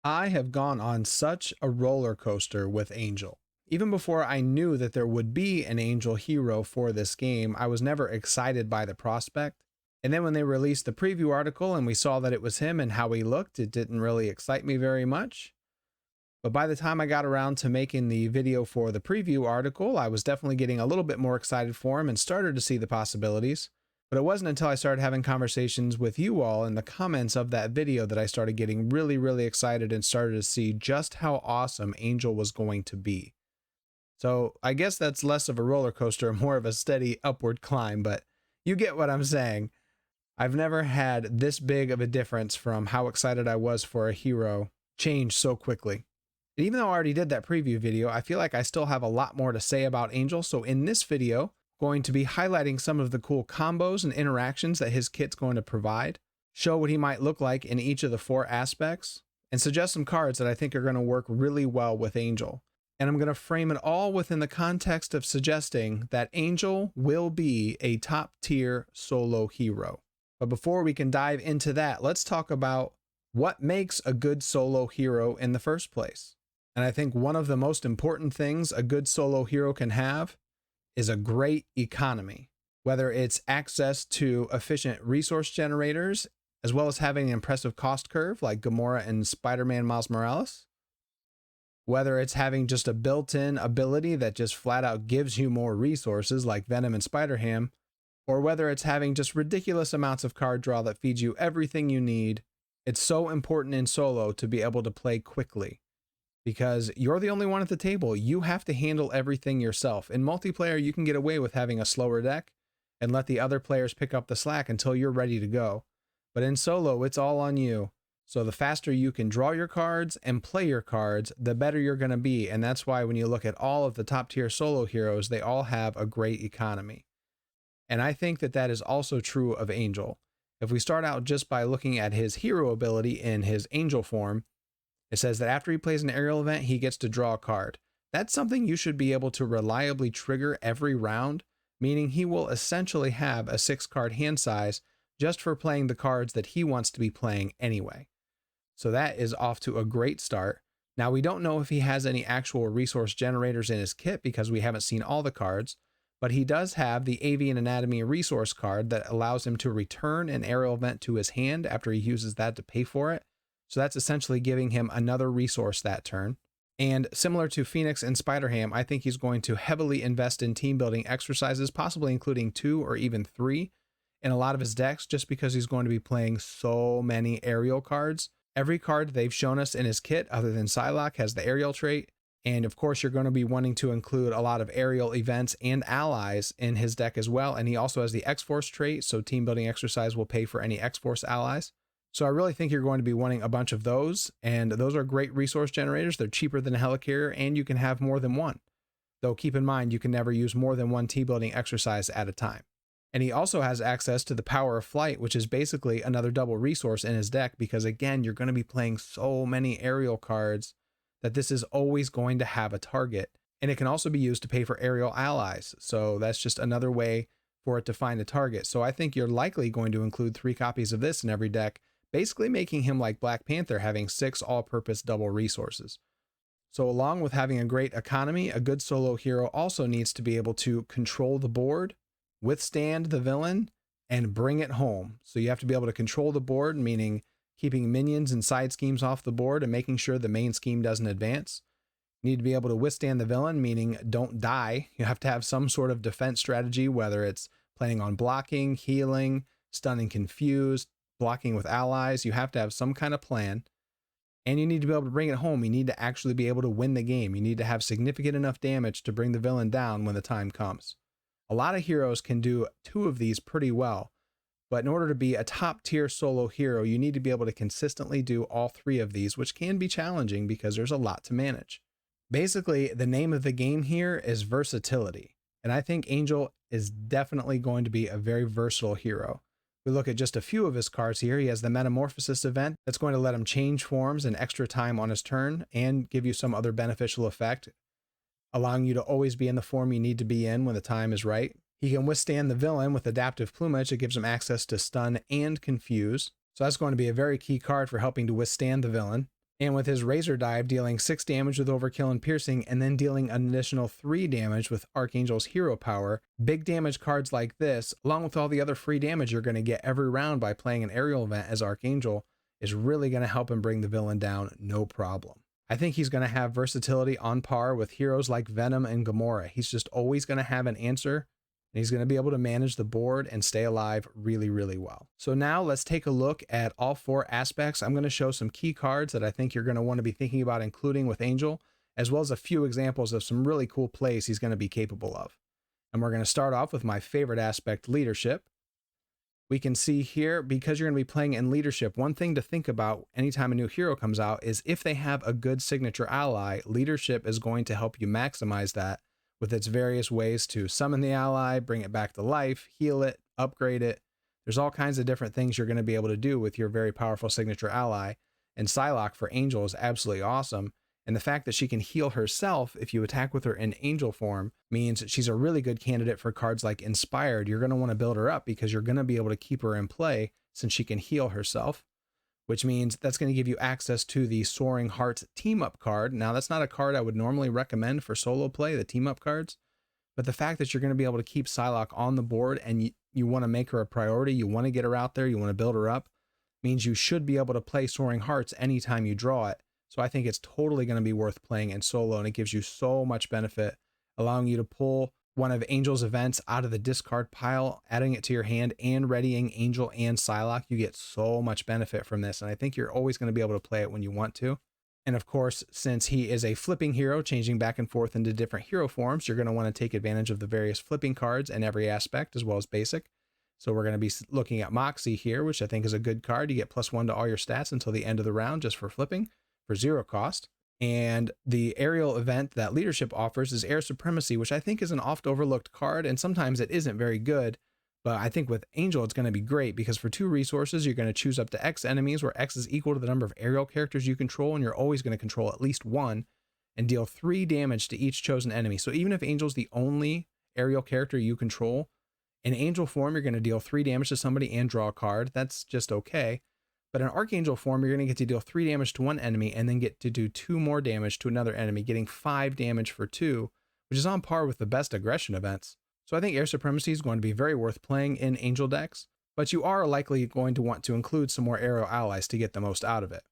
I have gone on such a roller coaster with Angel. Even before I knew that there would be an Angel hero for this game, I was never excited by the prospect. And then when they released the preview article and we saw that it was him and how he looked, it didn't really excite me very much. But by the time I got around to making the video for the preview article, I was definitely getting a little bit more excited for him and started to see the possibilities. But it wasn't until I started having conversations with you all in the comments of that video that I started getting really, really excited and started to see just how awesome Angel was going to be. So I guess that's less of a roller coaster, more of a steady upward climb, but you get what I'm saying. I've never had this big of a difference from how excited I was for a hero change so quickly. And even though I already did that preview video, I feel like I still have a lot more to say about Angel. So in this video, going to be highlighting some of the cool combos and interactions that his kit's going to provide, show what he might look like in each of the 4 aspects, and suggest some cards that I think are going to work really well with Angel. And I'm going to frame it all within the context of suggesting that Angel will be a top tier solo hero. But before we can dive into that, let's talk about what makes a good solo hero in the first place. And I think one of the most important things a good solo hero can have is a great economy, whether it's access to efficient resource generators, as well as having an impressive cost curve like Gamora and Spider-Man Miles Morales, whether it's having just a built-in ability that just flat out gives you more resources like Venom and Spider-Ham, or whether it's having just ridiculous amounts of card draw that feeds you everything you need. It's so important in solo to be able to play quickly, because you're the only one at the table. You have to handle everything yourself. In multiplayer, you can get away with having a slower deck and let the other players pick up the slack until you're ready to go. But in solo, it's all on you. So the faster you can draw your cards and play your cards, the better you're going to be. And that's why when you look at all of the top tier solo heroes, they all have a great economy. And I think that that is also true of Angel. If we start out just by looking at his hero ability in his Angel form, it says that after he plays an aerial event, he gets to draw a card. That's something you should be able to reliably trigger every round, meaning he will essentially have a 6-card hand size just for playing the cards that he wants to be playing anyway. So that is off to a great start. Now, we don't know if he has any actual resource generators in his kit because we haven't seen all the cards, but he does have the Avian Anatomy resource card that allows him to return an aerial event to his hand after he uses that to pay for it. So that's essentially giving him another resource that turn. And similar to Phoenix and Spider-Ham, I think he's going to heavily invest in team building exercises, possibly including 2 or even 3 in a lot of his decks, just because he's going to be playing so many aerial cards. Every card they've shown us in his kit, other than Psylocke, has the aerial trait. And of course, you're going to be wanting to include a lot of aerial events and allies in his deck as well. And he also has the X-Force trait, so team building exercise will pay for any X-Force allies. So I really think you're going to be wanting a bunch of those, and those are great resource generators. They're cheaper than a helicarrier, and you can have more than one. Though keep in mind, you can never use more than one team building exercise at a time. And he also has access to the Power of Flight, which is basically another double resource in his deck, because again, you're going to be playing so many aerial cards that this is always going to have a target. And it can also be used to pay for aerial allies. So that's just another way for it to find a target. So I think you're likely going to include 3 copies of this in every deck, basically making him like Black Panther, having 6 all-purpose double resources. So along with having a great economy, a good solo hero also needs to be able to control the board, withstand the villain, and bring it home. So you have to be able to control the board, meaning keeping minions and side schemes off the board and making sure the main scheme doesn't advance. You need to be able to withstand the villain, meaning don't die. You have to have some sort of defense strategy, whether it's planning on blocking, healing, stunning confused, blocking with allies. You have to have some kind of plan. And you need to be able to bring it home. You need to actually be able to win the game. You need to have significant enough damage to bring the villain down when the time comes. A lot of heroes can do 2 of these pretty well, but in order to be a top tier solo hero, you need to be able to consistently do all 3 of these, which can be challenging because there's a lot to manage. Basically, the name of the game here is versatility, and I think Angel is definitely going to be a very versatile hero. We look at just a few of his cards here. He has the Metamorphosis event that's going to let him change forms in extra time on his turn and give you some other beneficial effect, allowing you to always be in the form you need to be in when the time is right. He can withstand the villain with Adaptive Plumage. It gives him access to stun and confuse. So that's going to be a very key card for helping to withstand the villain. And with his Razor Dive, dealing 6 damage with Overkill and Piercing, and then dealing an additional 3 damage with Archangel's Hero Power, big damage cards like this, along with all the other free damage you're going to get every round by playing an aerial event as Archangel, is really going to help him bring the villain down no problem. I think he's going to have versatility on par with heroes like Venom and Gamora. He's just always going to have an answer, and he's going to be able to manage the board and stay alive really, really well. So now let's take a look at all 4 aspects. I'm going to show some key cards that I think you're going to want to be thinking about including with Angel, as well as a few examples of some really cool plays he's going to be capable of. And we're going to start off with my favorite aspect, leadership. We can see here, because you're going to be playing in leadership, one thing to think about anytime a new hero comes out is if they have a good signature ally, leadership is going to help you maximize that with its various ways to summon the ally, bring it back to life, heal it, upgrade it. There's all kinds of different things you're going to be able to do with your very powerful signature ally. And Psylocke for Angel is absolutely awesome. And the fact that she can heal herself if you attack with her in Angel form means she's a really good candidate for cards like Inspired. You're going to want to build her up because you're going to be able to keep her in play since she can heal herself, which means that's going to give you access to the Soaring Hearts team-up card. Now, that's not a card I would normally recommend for solo play, the team-up cards, but the fact that you're going to be able to keep Psylocke on the board and you want to make her a priority, you want to get her out there, you want to build her up, means you should be able to play Soaring Hearts anytime you draw it. So I think it's totally going to be worth playing in solo, and it gives you so much benefit, allowing you to pull one of Angel's events out of the discard pile, adding it to your hand, and readying Angel and Psylocke. You get so much benefit from this, and I think you're always going to be able to play it when you want to. And of course, since he is a flipping hero, changing back and forth into different hero forms, you're going to want to take advantage of the various flipping cards in every aspect, as well as basic. So we're going to be looking at Moxie here, which I think is a good card. You get +1 to all your stats until the end of the round just for flipping for 0 cost. And the aerial event that leadership offers is Air Supremacy, which I think is an oft overlooked card, and sometimes it isn't very good. But I think with Angel, it's going to be great because for 2 resources, you're going to choose up to X enemies, where X is equal to the number of aerial characters you control, and you're always going to control at least 1, and deal 3 damage to each chosen enemy. So even if Angel's the only aerial character you control, in Angel form, you're going to deal 3 damage to somebody and draw a card. That's just okay. But in Archangel form, you're going to get to deal 3 damage to one enemy and then get to do 2 more damage to another enemy, getting 5 damage for 2, which is on par with the best aggression events. So I think Air Supremacy is going to be very worth playing in Angel decks, but you are likely going to want to include some more aerial allies to get the most out of it.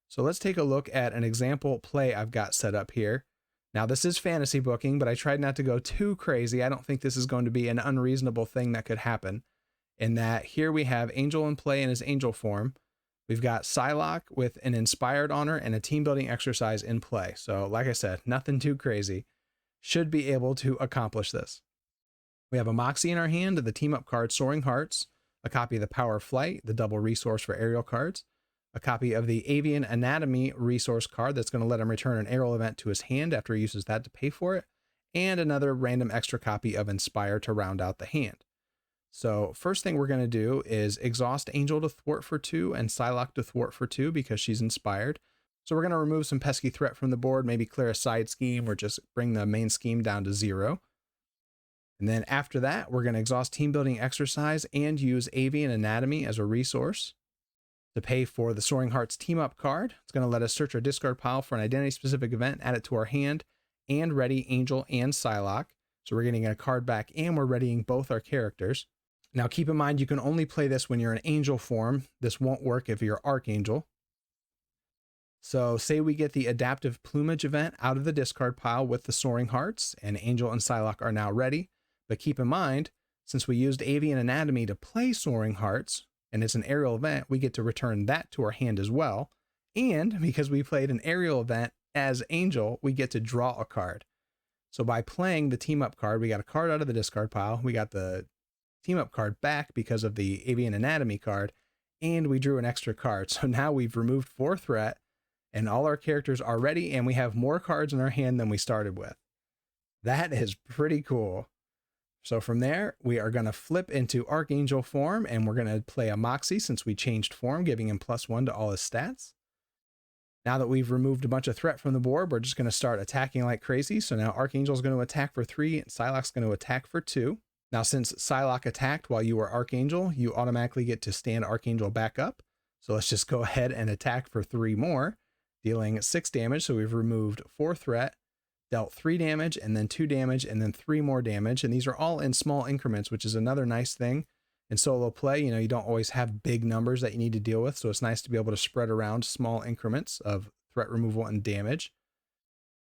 So let's take a look at an example play I've got set up here. Now, this is fantasy booking, but I tried not to go too crazy. I don't think this is going to be an unreasonable thing that could happen, in that here we have Angel in play in his Angel form. We've got Psylocke with an Inspired on her and a team building exercise in play. So like I said, nothing too crazy. Should be able to accomplish this. We have a Moxie in our hand, the team up card Soaring Hearts, a copy of the Power of Flight, the double resource for aerial cards, a copy of the Avian Anatomy resource card that's going to let him return an aerial event to his hand after he uses that to pay for it, and another random extra copy of Inspire to round out the hand. So first thing we're going to do is exhaust Angel to thwart for 2 and Psylocke to thwart for 2 because she's inspired. So we're going to remove some pesky threat from the board, maybe clear a side scheme or just bring the main scheme down to 0. And then after that, we're going to exhaust team building exercise and use Avian Anatomy as a resource to pay for the Soaring Hearts team up card. It's going to let us search our discard pile for an identity specific event, add it to our hand, and ready Angel and Psylocke. So we're getting a card back and we're readying both our characters. Now keep in mind, you can only play this when you're in Angel form. This won't work if you're Archangel. So say we get the Adaptive Plumage event out of the discard pile with the Soaring Hearts, and Angel and Psylocke are now ready. But keep in mind, since we used Avian Anatomy to play Soaring Hearts, and it's an aerial event, we get to return that to our hand as well. And because we played an aerial event as Angel, we get to draw a card. So by playing the team up card, we got a card out of the discard pile, we got the team up card back because of the Avian Anatomy card, and we drew an extra card. So now we've removed 4 threat, and all our characters are ready, and we have more cards in our hand than we started with. That is pretty cool. So from there, we are going to flip into Archangel form, and we're going to play a Moxie since we changed form, giving him +1 to all his stats. Now that we've removed a bunch of threat from the board, we're just going to start attacking like crazy. So now Archangel is going to attack for 3, and Psylocke's going to attack for 2. Now, since Psylocke attacked while you were Archangel, you automatically get to stand Archangel back up. So let's just go ahead and attack for 3 more. dealing 6 damage. So we've removed 4 threat, dealt 3 damage, and then 2 damage, and then 3 more damage. And these are all in small increments, which is another nice thing. In solo play, you know, you don't always have big numbers that you need to deal with. So it's nice to be able to spread around small increments of threat removal and damage.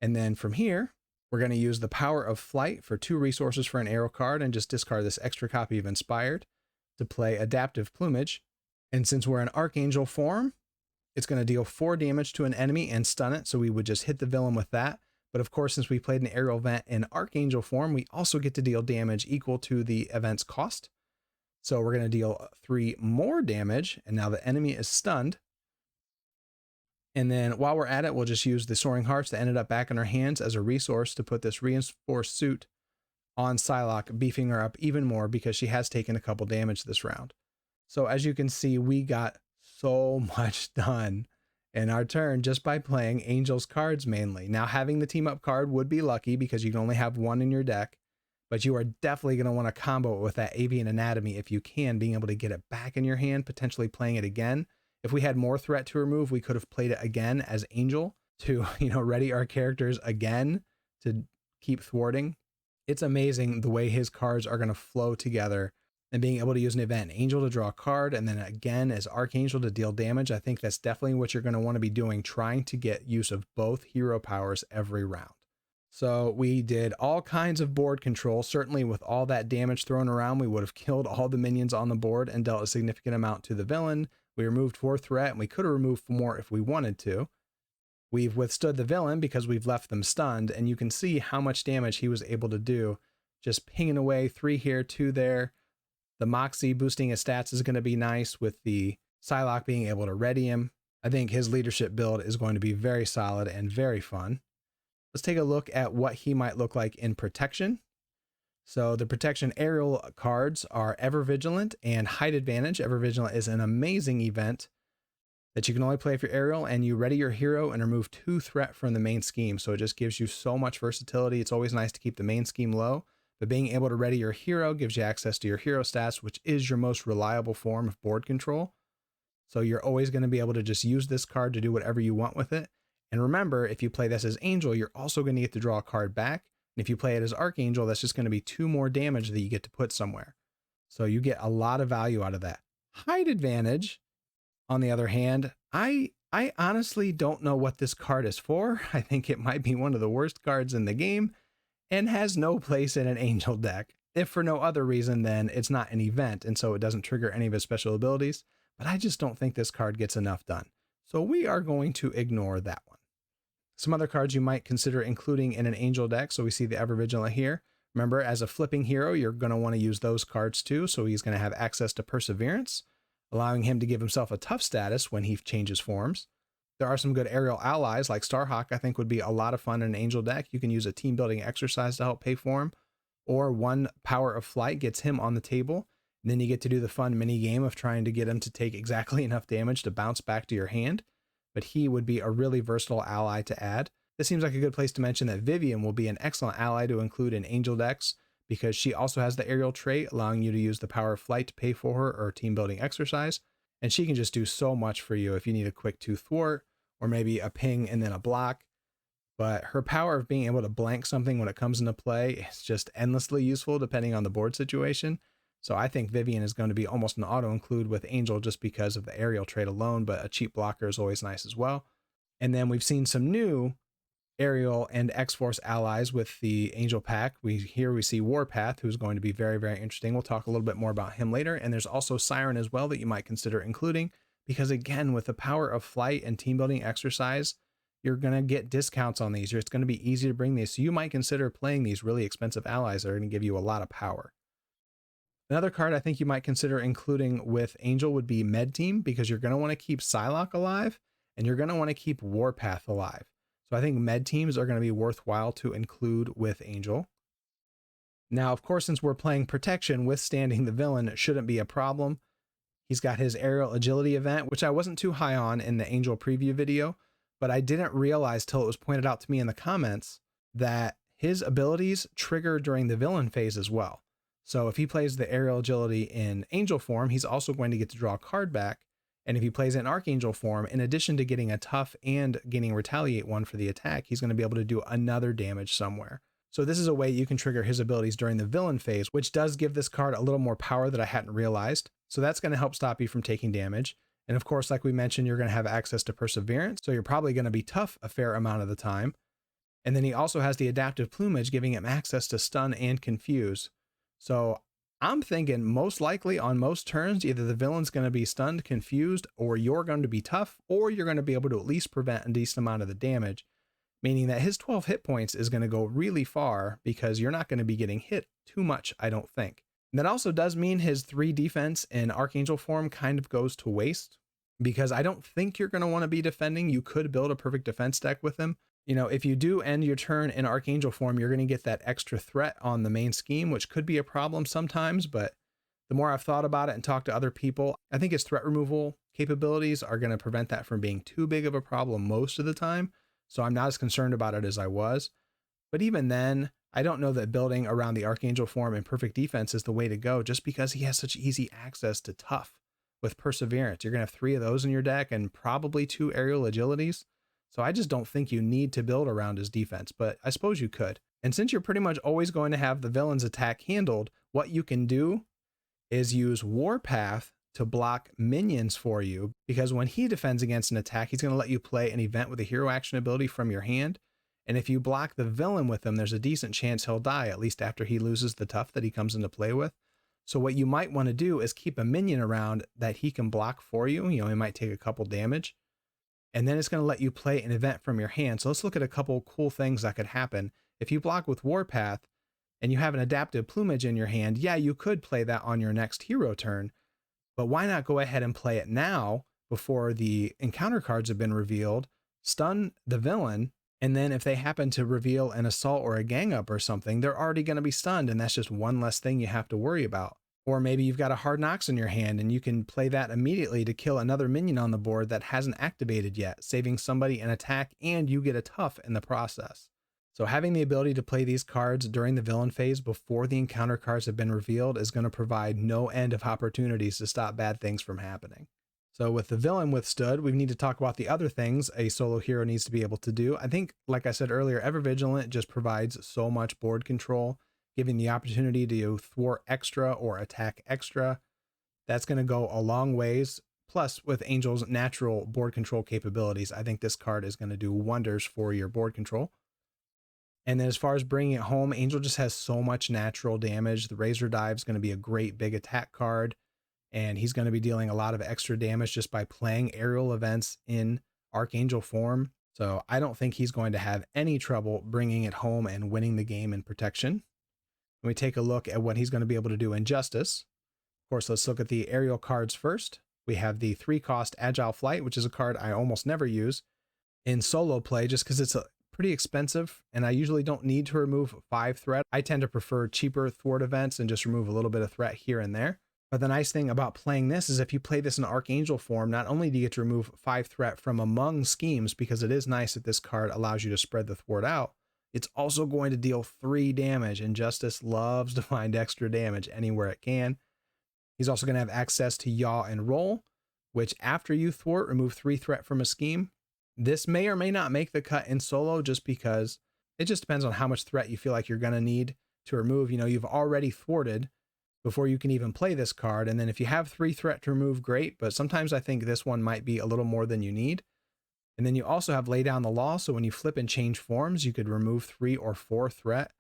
And then from here, we're going to use the power of flight for 2 resources for an arrow card and just discard this extra copy of Inspired to play Adaptive Plumage. And since we're in Archangel form, it's going to deal 4 damage to an enemy and stun it. So we would just hit the villain with that. But of course, since we played an aerial event in Archangel form, we also get to deal damage equal to the event's cost. So we're going to deal 3 more damage, and now the enemy is stunned. And then while we're at it, we'll just use the Soaring Hearts that ended up back in our hands as a resource to put this reinforced suit on Psylocke, beefing her up even more because she has taken a couple damage this round. So as you can see, we got so much done in our turn just by playing Angel's cards mainly. Now, having the team up card would be lucky because you can only have 1 in your deck, but you are definitely going to want to combo it with that Avian Anatomy if you can, being able to get it back in your hand, potentially playing it again. If we had more threat to remove, we could have played it again as Angel to, you know, ready our characters again to keep thwarting. It's amazing the way his cards are going to flow together, and being able to use an event Angel to draw a card and then again as Archangel to deal damage. I think that's definitely what you're going to want to be doing, trying to get use of both hero powers every round. So we did all kinds of board control. Certainly with all that damage thrown around, we would have killed all the minions on the board and dealt a significant amount to the villain. We removed 4 threat, and we could have removed more if we wanted to. We've withstood the villain because we've left them stunned, and you can see how much damage he was able to do, just pinging away 3 here, 2 there. The Moxie boosting his stats is going to be nice with the Psylocke being able to ready him. I think his leadership build is going to be very solid and very fun. Let's take a look at what he might look like in protection. So the protection aerial cards are Ever Vigilant and Height Advantage. Ever Vigilant is an amazing event that you can only play if you're aerial, and you ready your hero and remove 2 threat from the main scheme. So it just gives you so much versatility. It's always nice to keep the main scheme low, but being able to ready your hero gives you access to your hero stats, which is your most reliable form of board control. So you're always going to be able to just use this card to do whatever you want with it. And remember, if you play this as Angel, you're also going to get to draw a card back. And if you play it as Archangel, that's just going to be 2 more damage that you get to put somewhere. So you get a lot of value out of that. Height Advantage, on the other hand, I honestly don't know what this card is for. I think it might be one of the worst cards in the game and has no place in an Angel deck. If for no other reason than it's not an event, and so it doesn't trigger any of his special abilities. But I just don't think this card gets enough done. So we are going to ignore that one. Some other cards you might consider including in an Angel deck. So we see the Ever Vigilant here. Remember, as a flipping hero, you're going to want to use those cards too. So he's going to have access to Perseverance, allowing him to give himself a tough status when he changes forms. There are some good aerial allies like Starhawk. I think would be a lot of fun in an Angel deck. You can use a team building exercise to help pay for him, or 1 power of flight gets him on the table. And then you get to do the fun mini game of trying to get him to take exactly enough damage to bounce back to your hand. But he would be a really versatile ally to add. This seems like a good place to mention that Vivian will be an excellent ally to include in Angel decks because she also has the aerial trait, allowing you to use the power of flight to pay for her or team building exercise. And she can just do so much for you if you need a quick 2 thwart or maybe a ping and then a block. But her power of being able to blank something when it comes into play is just endlessly useful depending on the board situation. So I think Vivian is going to be almost an auto include with Angel just because of the aerial trait alone, but a cheap blocker is always nice as well. And then we've seen some new aerial and X-Force allies with the Angel pack. Here we see Warpath, who's going to be very, very interesting. We'll talk a little bit more about him later. And there's also Siren as well that you might consider including, because again, with the power of flight and team building exercise, you're going to get discounts on these. It's going to be easy to bring these. So you might consider playing these really expensive allies that are going to give you a lot of power. Another card I think you might consider including with Angel would be Med Team, because you're going to want to keep Psylocke alive and you're going to want to keep Warpath alive. So I think Med Teams are going to be worthwhile to include with Angel. Now, of course, since we're playing protection, withstanding the villain shouldn't be a problem. He's got his aerial agility event, which I wasn't too high on in the Angel preview video, but I didn't realize till it was pointed out to me in the comments that his abilities trigger during the villain phase as well. So if he plays the aerial agility in Angel form, he's also going to get to draw a card back. And if he plays it in Archangel form, in addition to getting a tough and getting retaliate 1 for the attack, he's going to be able to do another damage somewhere. So this is a way you can trigger his abilities during the villain phase, which does give this card a little more power that I hadn't realized. So that's going to help stop you from taking damage. And of course, like we mentioned, you're going to have access to Perseverance, so you're probably going to be tough a fair amount of the time. And then he also has the Adaptive Plumage, giving him access to Stun and Confuse. So I'm thinking most likely on most turns, either the villain's going to be stunned, confused, or you're going to be tough, or you're going to be able to at least prevent a decent amount of the damage, meaning that his 12 hit points is going to go really far because you're not going to be getting hit too much, I don't think. And that also does mean his 3 defense in Archangel form kind of goes to waste, because I don't think you're going to want to be defending. You could build a perfect defense deck with him. You know, if you do end your turn in Archangel form, you're going to get that extra threat on the main scheme, which could be a problem sometimes. But the more I've thought about it and talked to other people, I think his threat removal capabilities are going to prevent that from being too big of a problem most of the time. So I'm not as concerned about it as I was. But even then, I don't know that building around the Archangel form and perfect defense is the way to go, just because he has such easy access to tough with Perseverance. You're going to have 3 of those in your deck and probably 2 aerial agilities. So I just don't think you need to build around his defense, but I suppose you could. And since you're pretty much always going to have the villain's attack handled, what you can do is use Warpath to block minions for you, because when he defends against an attack, he's going to let you play an event with a hero action ability from your hand. And if you block the villain with him, there's a decent chance he'll die, at least after he loses the tough that he comes into play with. So what you might want to do is keep a minion around that he can block for you. You know, he might take a couple damage, and then it's going to let you play an event from your hand. So let's look at a couple cool things that could happen. If you block with Warpath and you have an Adaptive Plumage in your hand, yeah, you could play that on your next hero turn, but why not go ahead and play it now before the encounter cards have been revealed, stun the villain, and then if they happen to reveal an assault or a gang up or something, they're already going to be stunned, and that's just one less thing you have to worry about. Or maybe you've got a Hard Knocks in your hand and you can play that immediately to kill another minion on the board that hasn't activated yet, saving somebody an attack, and you get a tough in the process. So having the ability to play these cards during the villain phase before the encounter cards have been revealed is going to provide no end of opportunities to stop bad things from happening. So with the villain withstood, we need to talk about the other things a solo hero needs to be able to do. I think, like I said earlier, Ever Vigilant just provides so much board control, giving the opportunity to thwart extra or attack extra. That's going to go a long ways. Plus, with Angel's natural board control capabilities, I think this card is going to do wonders for your board control. And then as far as bringing it home, Angel just has so much natural damage. The Razor Dive is going to be a great big attack card, and he's going to be dealing a lot of extra damage just by playing aerial events in Archangel form. So I don't think he's going to have any trouble bringing it home and winning the game in protection. When we take a look at what he's going to be able to do in Justice, of course, let's look at the aerial cards first. We have the 3-cost Agile Flight, which is a card I almost never use in solo play just because it's pretty expensive, and I usually don't need to remove 5 threat. I tend to prefer cheaper thwart events and just remove a little bit of threat here and there. But the nice thing about playing this is if you play this in Archangel form, not only do you get to remove 5 threat from among schemes, because it is nice that this card allows you to spread the thwart out, it's also going to deal 3 damage, and Justice loves to find extra damage anywhere it can. He's also going to have access to Yaw and Roll, which after you thwart, remove 3 threat from a scheme. This may or may not make the cut in solo, just because it just depends on how much threat you feel like you're going to need to remove. You know, you've already thwarted before you can even play this card. And then if you have 3 threat to remove, great. But sometimes I think this one might be a little more than you need. And then you also have Lay Down the Law. So when you flip and change forms, you could remove 3 or 4 threat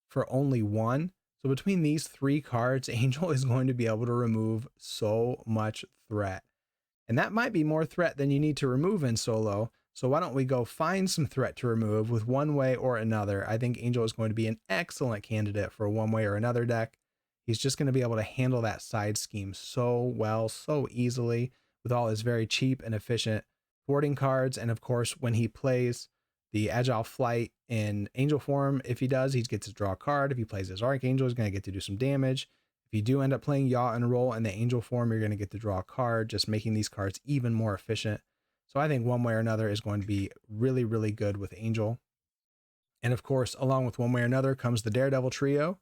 for only 1. So between these 3 cards, Angel is going to be able to remove so much threat. And that might be more threat than you need to remove in solo. So why don't we go find some threat to remove with one way or another? I think Angel is going to be an excellent candidate for a one way or another deck. He's just going to be able to handle that side scheme so well, so easily, with all his very cheap and efficient thwarting cards. And of course, when he plays the Agile Flight in Angel form, if he does, he gets to draw a card. If he plays his Archangel, he's going to get to do some damage. If you do end up playing Yaw and Roll in the Angel form, you're going to get to draw a card, just making these cards even more efficient. So I think one way or another is going to be really, really good with Angel. And of course, along with one way or another comes the Daredevil trio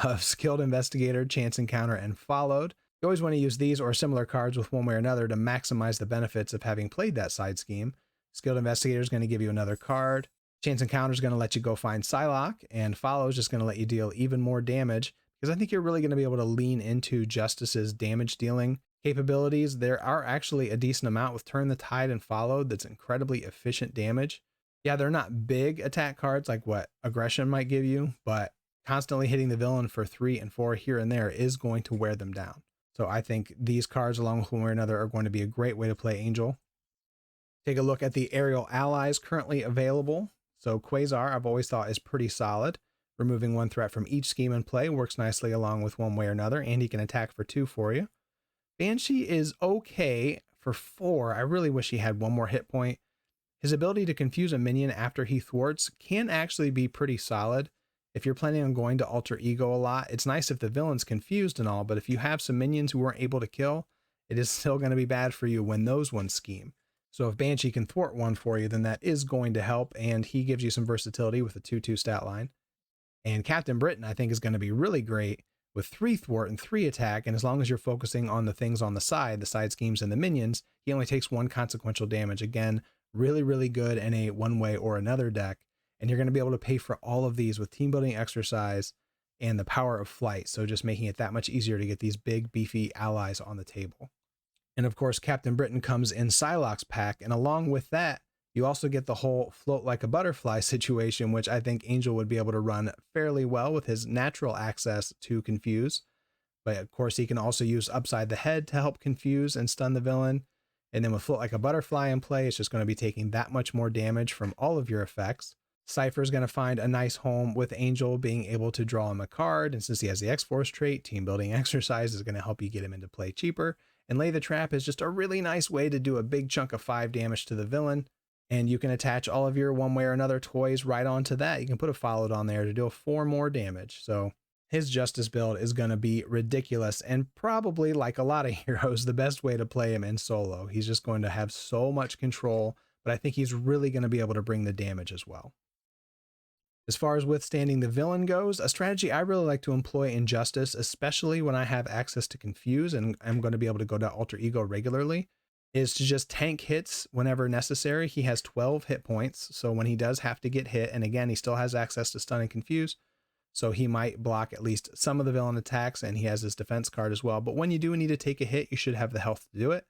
of Skilled Investigator, Chance Encounter, and Followed. You always want to use these or similar cards with one way or another to maximize the benefits of having played that side scheme. Skilled Investigator is going to give you another card. Chance Encounter is going to let you go find Psylocke, and Follow is just going to let you deal even more damage, because I think you're really going to be able to lean into Justice's damage dealing capabilities. There are actually a decent amount with Turn the Tide and Follow that's incredibly efficient damage. Yeah, they're not big attack cards like what Aggression might give you, but constantly hitting the villain for 3 and 4 here and there is going to wear them down. So I think these cards, along with one way or another, are going to be a great way to play Angel. Take a look at the aerial allies currently available. So Quasar, I've always thought, is pretty solid. Removing 1 threat from each scheme in play works nicely along with one way or another, and he can attack for 2 for you. Banshee is okay for 4. I really wish he had 1 more hit point. His ability to confuse a minion after he thwarts can actually be pretty solid. If you're planning on going to Alter Ego a lot, it's nice if the villain's confused and all, but if you have some minions who weren't able to kill, it is still going to be bad for you when those ones scheme. So if Banshee can thwart 1 for you, then that is going to help, and he gives you some versatility with a 2/2 stat line. And Captain Britain, I think, is going to be really great with 3 thwart and 3 attack, and as long as you're focusing on the things on the side schemes and the minions, he only takes 1 consequential damage. Again, really, really good in a one way or another deck. And you're going to be able to pay for all of these with team building exercise and the power of flight. So just making it that much easier to get these big, beefy allies on the table. And of course, Captain Britain comes in Psylocke's pack. And along with that, you also get the whole float like a butterfly situation, which I think Angel would be able to run fairly well with his natural access to confuse. But of course, he can also use Upside the Head to help confuse and stun the villain. And then with Float Like a Butterfly in play, it's just going to be taking that much more damage from all of your effects. Cypher is going to find a nice home with Angel being able to draw him a card. And since he has the X-Force trait, Team Building Exercise is going to help you get him into play cheaper. And Lay the Trap is just a really nice way to do a big chunk of 5 damage to the villain. And you can attach all of your one way or another toys right onto that. You can put a Followed on there to do 4 more damage. So his Justice build is going to be ridiculous, and probably, like a lot of heroes, the best way to play him in solo. He's just going to have so much control, but I think he's really going to be able to bring the damage as well. As far as withstanding the villain goes, a strategy I really like to employ in Justice, especially when I have access to Confuse and I'm going to be able to go to Alter Ego regularly, is to just tank hits whenever necessary. He has 12 hit points, so when he does have to get hit, and again, he still has access to Stun and Confuse, so he might block at least some of the villain attacks, and he has his defense card as well. But when you do need to take a hit, you should have the health to do it.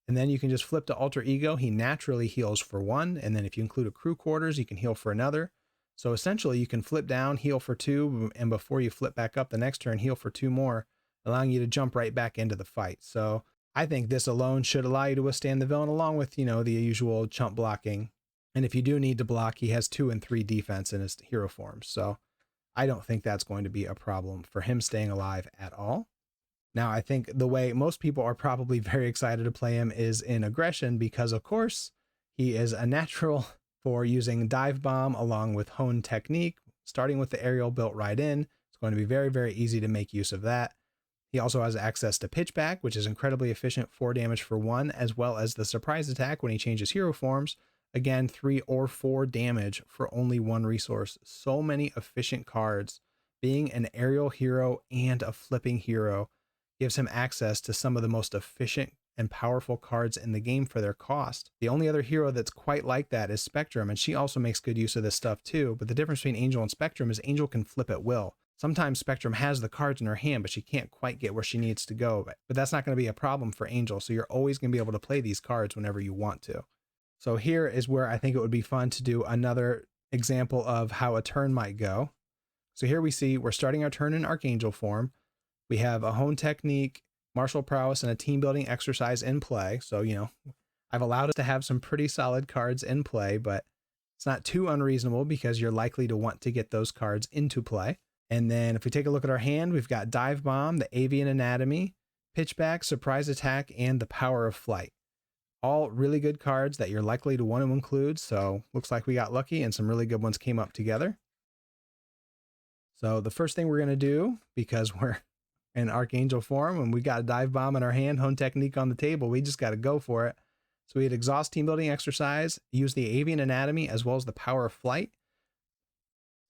And then you can just flip to Alter Ego. He naturally heals for 1, and then if you include a Crew Quarters, you can heal for another. So essentially, you can flip down, heal for 2, and before you flip back up the next turn, heal for 2 more, allowing you to jump right back into the fight. So I think this alone should allow you to withstand the villain, along with, the usual chump blocking. And if you do need to block, he has 2 and 3 defense in his hero forms. So I don't think that's going to be a problem for him staying alive at all. Now, I think the way most people are probably very excited to play him is in Aggression, because of course he is a natural for using Dive Bomb along with Hone Technique, starting with the aerial built right in. It's going to be very, very easy to make use of that. He also has access to Pitchback, which is incredibly efficient, 4 damage for 1, as well as the Surprise Attack when he changes hero forms. Again, 3 or 4 damage for only 1 resource. So many efficient cards. Being an aerial hero and a flipping hero gives him access to some of the most efficient and powerful cards in the game for their cost. The only other hero that's quite like that is Spectrum, and she also makes good use of this stuff too, but the difference between Angel and Spectrum is Angel can flip at will. Sometimes Spectrum has the cards in her hand, but she can't quite get where she needs to go, but that's not going to be a problem for Angel, so you're always going to be able to play these cards whenever you want to. So here is where I think it would be fun to do another example of how a turn might go. So here we see we're starting our turn in Archangel form. We have a Hone Technique, Martial Prowess, and a team building exercise in play. So, I've allowed us to have some pretty solid cards in play, but it's not too unreasonable because you're likely to want to get those cards into play. And then if we take a look at our hand, we've got Dive Bomb, the Avian Anatomy, Pitchback, Surprise Attack, and the Power of Flight. All really good cards that you're likely to want to include. So looks like we got lucky and some really good ones came up together. So the first thing we're going to do, because we're in Archangel form and we got a Dive Bomb in our hand, Hone Technique on the table, we just got to go for it. So we had Exhaust Team Building Exercise, use the Avian Anatomy as well as the Power of Flight.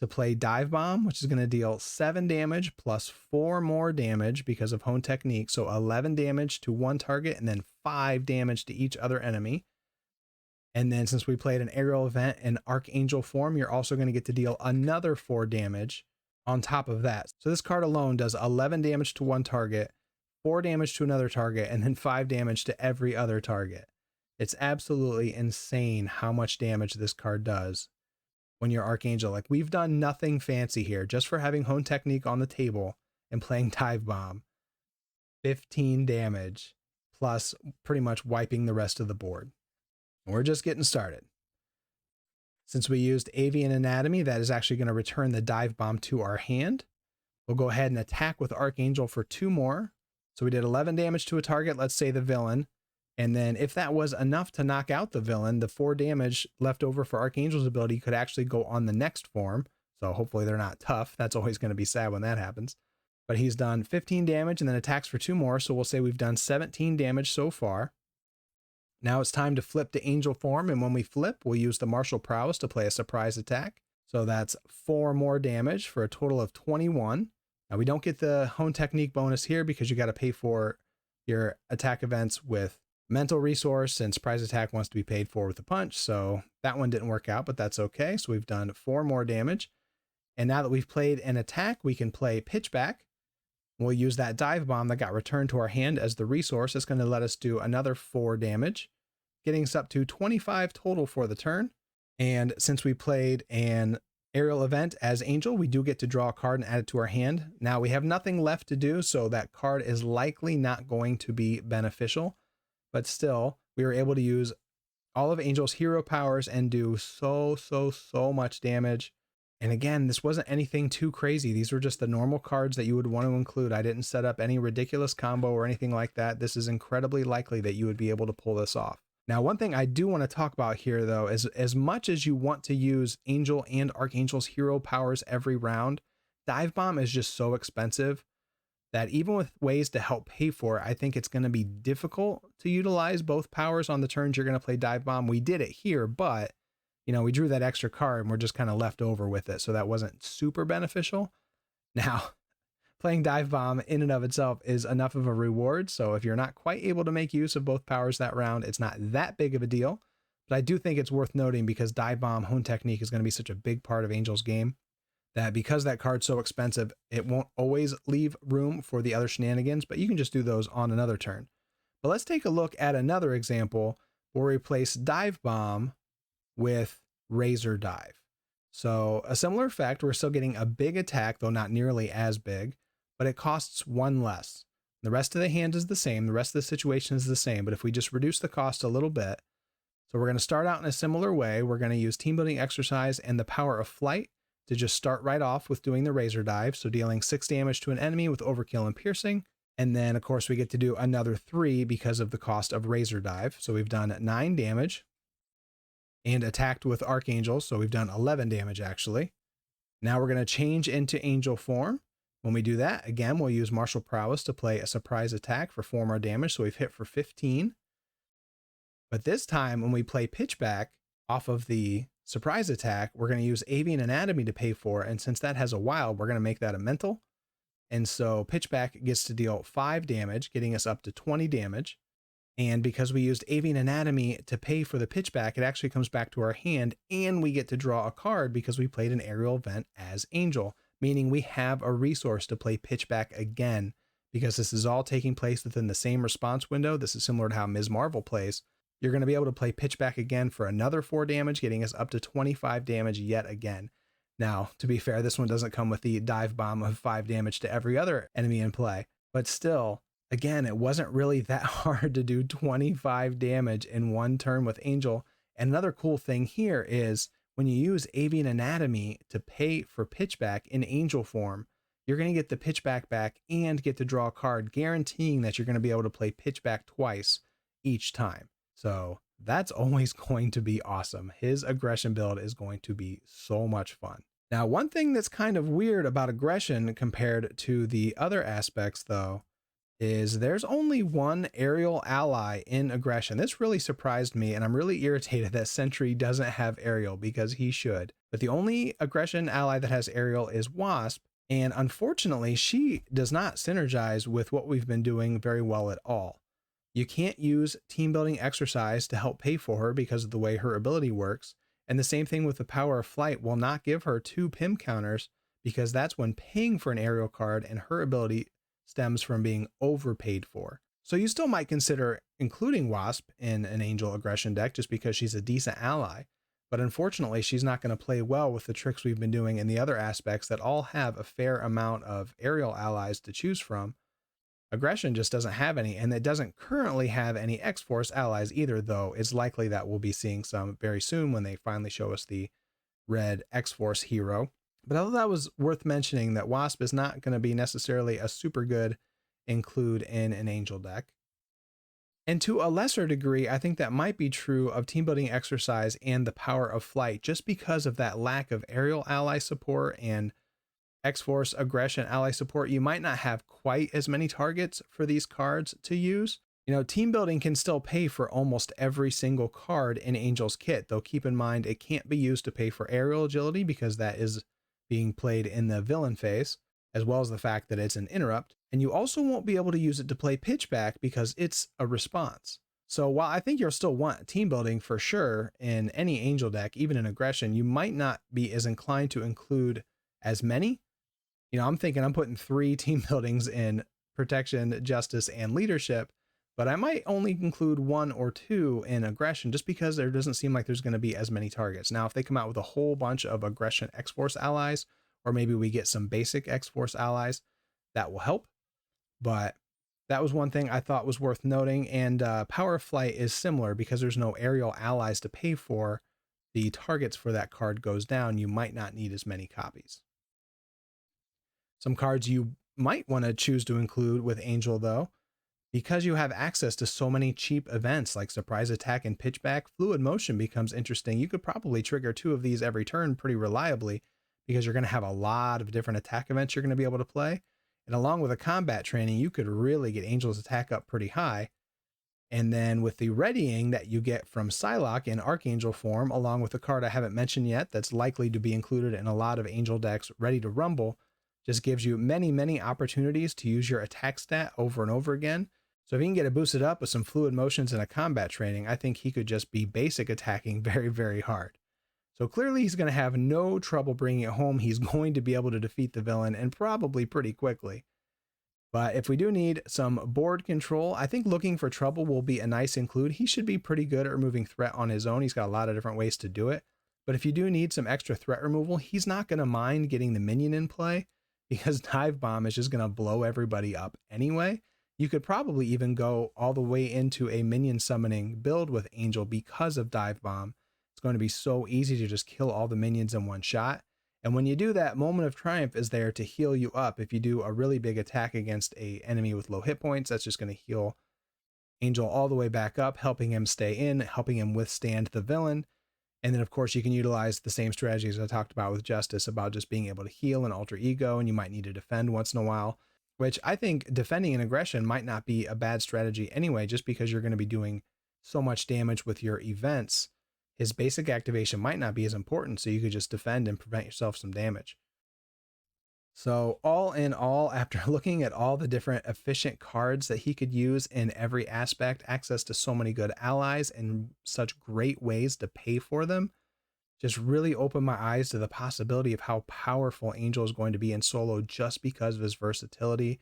to play Dive Bomb, which is going to deal 7 damage plus 4 more damage because of Hone Technique. So 11 damage to one target and then 5 damage to each other enemy. And then since we played an aerial event in Archangel form, you're also going to get to deal another 4 damage on top of that. So this card alone does 11 damage to one target, 4 damage to another target, and then 5 damage to every other target. It's absolutely insane how much damage this card does when you're Archangel. Like, we've done nothing fancy here, just for having Hone Technique on the table and playing Dive Bomb. 15 damage plus pretty much wiping the rest of the board. We're just getting started. Since we used Avian Anatomy, that is actually going to return the Dive Bomb to our hand. We'll go ahead and attack with Archangel for 2 more. So we did 11 damage to a target, let's say the villain. And then if that was enough to knock out the villain, the 4 damage left over for Archangel's ability could actually go on the next form. So hopefully they're not tough. That's always going to be sad when that happens. But he's done 15 damage and then attacks for 2 more. So we'll say we've done 17 damage so far. Now it's time to flip to Angel form, and when we flip, we'll use the Martial Prowess to play a surprise attack. So that's 4 more damage for a total of 21. Now we don't get the Hone Technique bonus here because you got to pay for your attack events with mental resource, since surprise attack wants to be paid for with a punch. So that one didn't work out, but that's okay. So we've done 4 more damage. And now that we've played an attack, we can play Pitchback. We'll use that Dive Bomb that got returned to our hand as the resource. It's going to let us do another 4 damage, getting us up to 25 total for the turn. And since we played an aerial event as Angel, we do get to draw a card and add it to our hand. Now we have nothing left to do, so that card is likely not going to be beneficial. But still, we were able to use all of Angel's hero powers and do so much damage. And again, this wasn't anything too crazy. These were just the normal cards that you would want to include. I didn't set up any ridiculous combo or anything like that. This is incredibly likely that you would be able to pull this off. Now, one thing I do want to talk about here, though, is as much as you want to use Angel and Archangel's hero powers every round, Dive Bomb is just so expensive that even with ways to help pay for it, I think it's going to be difficult to utilize both powers on the turns you're going to play Dive Bomb. We did it here, but you know, we drew that extra card and we're just kind of left over with it. So that wasn't super beneficial. Now, playing Dive Bomb in and of itself is enough of a reward. So if you're not quite able to make use of both powers that round, it's not that big of a deal. But I do think it's worth noting, because Dive Bomb Hone Technique is going to be such a big part of Angel's game, that because that card's so expensive, it won't always leave room for the other shenanigans, but you can just do those on another turn. But let's take a look at another example where we replace Dive Bomb with Razor Dive. So a similar effect, we're still getting a big attack, though not nearly as big, but it costs 1 less. The rest of the hand is the same, the rest of the situation is the same, but if we just reduce the cost a little bit, so we're going to start out in a similar way. We're going to use Team Building Exercise and the Power of Flight to just start right off with doing the Razor Dive, so dealing 6 damage to an enemy with Overkill and Piercing, and then of course we get to do another 3 because of the cost of Razor Dive. So we've done 9 damage. And attacked with Archangel, so we've done 11 damage actually. Now we're going to change into Angel form. When we do that, again, we'll use Martial Prowess to play a surprise attack for 4 more damage, so we've hit for 15. But this time, when we play Pitchback off of the surprise attack, we're going to use Avian Anatomy to pay for it, and since that has a wild, we're going to make that a mental. And so Pitchback gets to deal 5 damage, getting us up to 20 damage. And because we used Avian Anatomy to pay for the Pitchback, it actually comes back to our hand, and we get to draw a card because we played an aerial event as Angel, meaning we have a resource to play Pitchback again, because this is all taking place within the same response window. This is similar to how Ms. Marvel plays. You're going to be able to play Pitchback again for another 4 damage, getting us up to 25 damage yet again. Now, to be fair, this one doesn't come with the Dive Bomb of 5 damage to every other enemy in play, but still, again, it wasn't really that hard to do 25 damage in one turn with Angel. And another cool thing here is when you use Avian Anatomy to pay for Pitchback in Angel form, you're going to get the Pitchback back and get to draw a card, guaranteeing that you're going to be able to play Pitchback twice each time. So that's always going to be awesome. His aggression build is going to be so much fun. Now, one thing that's kind of weird about aggression compared to the other aspects, though, is there's only one aerial ally in aggression. This really surprised me, and I'm really irritated that Sentry doesn't have aerial because he should. But the only aggression ally that has aerial is Wasp, and unfortunately, she does not synergize with what we've been doing very well at all. You can't use team building exercise to help pay for her because of the way her ability works. And the same thing with the power of flight will not give her 2 PIM counters because that's when paying for an aerial card, and her ability stems from being overpaid for. So you still might consider including Wasp in an Angel aggression deck just because she's a decent ally. But unfortunately, she's not going to play well with the tricks we've been doing in the other aspects that all have a fair amount of aerial allies to choose from. Aggression just doesn't have any, and it doesn't currently have any X-Force allies either, though it's likely that we'll be seeing some very soon when they finally show us the red X-Force hero. But I thought that was worth mentioning, that Wasp is not going to be necessarily a super good include in an Angel deck. And to a lesser degree, I think that might be true of team building exercise and the power of flight, just because of that lack of aerial ally support and X-Force aggression ally support. You might not have quite as many targets for these cards to use. Team building can still pay for almost every single card in Angel's kit, though keep in mind it can't be used to pay for aerial agility because that is being played in the villain phase, as well as the fact that it's an interrupt. And you also won't be able to use it to play pitchback because it's a response. So while I think you'll still want team building for sure in any Angel deck, even in aggression, you might not be as inclined to include as many. I'm thinking I'm putting 3 team buildings in protection, justice, and leadership, but I might only include 1 or 2 in aggression just because there doesn't seem like there's going to be as many targets. Now, if they come out with a whole bunch of aggression X-Force allies, or maybe we get some basic X-Force allies, that will help. But that was one thing I thought was worth noting. And Power of Flight is similar because there's no aerial allies to pay for. The targets for that card goes down. You might not need as many copies. Some cards you might want to choose to include with Angel, though, because you have access to so many cheap events like Surprise Attack and Pitchback, Fluid Motion becomes interesting. You could probably trigger 2 of these every turn pretty reliably because you're going to have a lot of different attack events you're going to be able to play. And along with a combat training, you could really get Angel's attack up pretty high. And then with the readying that you get from Psylocke in Archangel form, along with a card I haven't mentioned yet that's likely to be included in a lot of Angel decks ready to rumble, just gives you many, many opportunities to use your attack stat over and over again. So if you can get it boosted up with some fluid motions and a combat training, I think he could just be basic attacking very, very hard. So clearly he's going to have no trouble bringing it home. He's going to be able to defeat the villain, and probably pretty quickly. But if we do need some board control, I think looking for trouble will be a nice include. He should be pretty good at removing threat on his own. He's got a lot of different ways to do it. But if you do need some extra threat removal, he's not going to mind getting the minion in play, because Dive Bomb is just going to blow everybody up anyway. You could probably even go all the way into a minion summoning build with Angel because of Dive Bomb. It's going to be so easy to just kill all the minions in one shot. And when you do that, Moment of Triumph is there to heal you up. If you do a really big attack against an enemy with low hit points, that's just going to heal Angel all the way back up, helping him stay in, helping him withstand the villain. And then, of course, you can utilize the same strategies I talked about with Justice, about just being able to heal and alter ego, and you might need to defend once in a while, which I think defending an aggression might not be a bad strategy anyway, just because you're going to be doing so much damage with your events. His basic activation might not be as important, so you could just defend and prevent yourself some damage. So all in all, after looking at all the different efficient cards that he could use in every aspect, access to so many good allies and such great ways to pay for them, just really opened my eyes to the possibility of how powerful Angel is going to be in solo just because of his versatility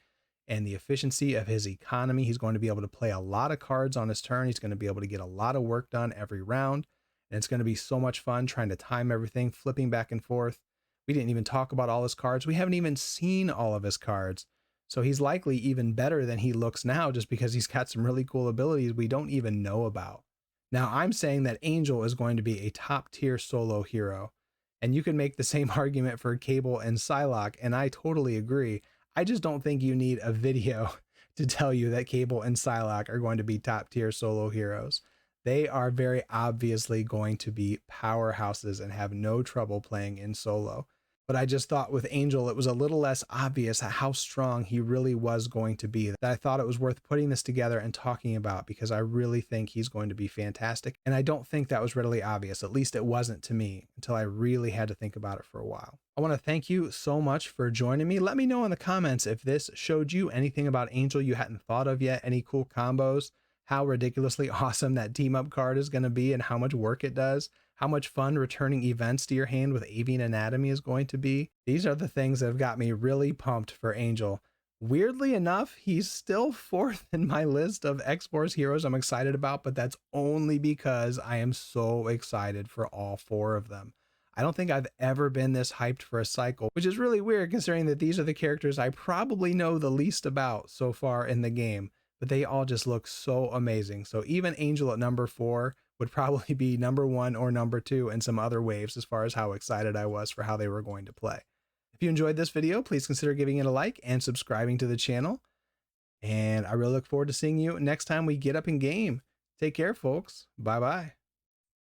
and the efficiency of his economy. He's going to be able to play a lot of cards on his turn. He's going to be able to get a lot of work done every round. And it's going to be so much fun trying to time everything, flipping back and forth. We didn't even talk about all his cards. We haven't even seen all of his cards. So he's likely even better than he looks now just because he's got some really cool abilities we don't even know about. Now, I'm saying that Angel is going to be a top tier solo hero. And you can make the same argument for Cable and Psylocke, and I totally agree. I just don't think you need a video to tell you that Cable and Psylocke are going to be top tier solo heroes. They are very obviously going to be powerhouses and have no trouble playing in solo. But I just thought with Angel, it was a little less obvious how strong he really was going to be. That I thought it was worth putting this together and talking about because I really think he's going to be fantastic. And I don't think that was readily obvious. At least it wasn't to me until I really had to think about it for a while. I want to thank you so much for joining me. Let me know in the comments if this showed you anything about Angel you hadn't thought of yet, any cool combos, how ridiculously awesome that team up card is going to be and how much work it does, how much fun returning events to your hand with Avian Anatomy is going to be. These are the things that have got me really pumped for Angel. Weirdly enough, he's still 4th in my list of X-Force heroes I'm excited about, but that's only because I am so excited for all 4 of them. I don't think I've ever been this hyped for a cycle, which is really weird considering that these are the characters I probably know the least about so far in the game, but they all just look so amazing. So even Angel at number 4 would probably be number 1 or number 2 in some other waves as far as how excited I was for how they were going to play. If you enjoyed this video, please consider giving it a like and subscribing to the channel. And I really look forward to seeing you next time we get up in game. Take care, folks. Bye-bye.